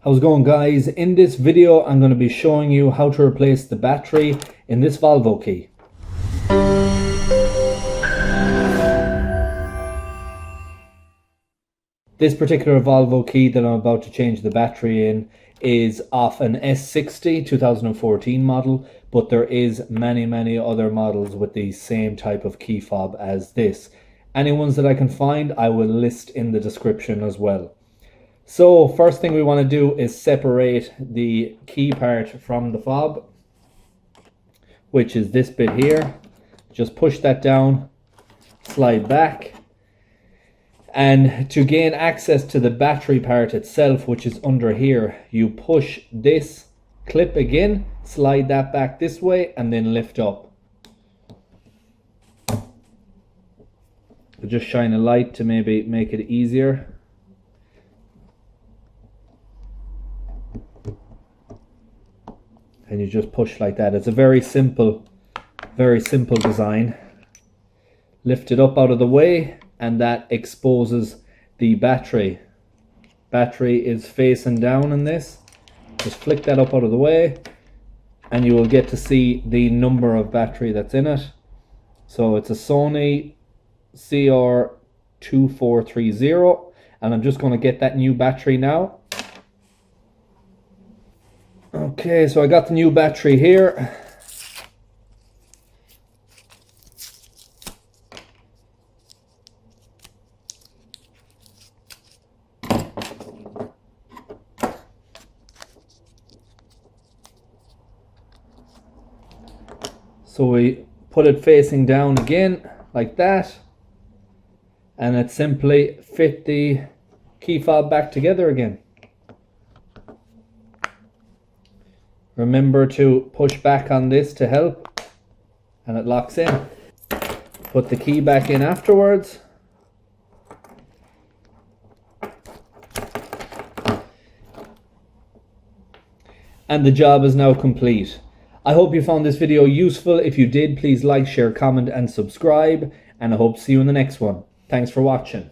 How's it going, guys? In this video I'm going to be showing you how to replace the battery in this Volvo key. This particular Volvo key that I'm about to change the battery in is off an S60 2014 model, but there is many other models with the same type of key fob as this. Any ones that I can find I will list in the description as well. So first thing we want to do is separate the key part from the fob, which is this bit here. Just push that down, slide back, and to gain access to the battery part itself, which is under here, you push this clip again, slide that back this way, and then lift up. I'll just shine a light to maybe make it easier. And you just push like that. It's a very simple design. Lift it up out of the way, and that exposes the battery. Battery is facing down in this. Just flick that up out of the way, and you will get to see the number of battery that's in it. So it's a Sony CR2430, and I'm just going to get that new battery now. Okay, so I got the new battery here. So we put it facing down again, like that, and it simply fit the key fob back together again. Remember to push back on this to help, and it locks in. Put the key back in afterwards. And the job is now complete. I hope you found this video useful. If you did, please like, share, comment, and subscribe. And I hope to see you in the next one. Thanks for watching.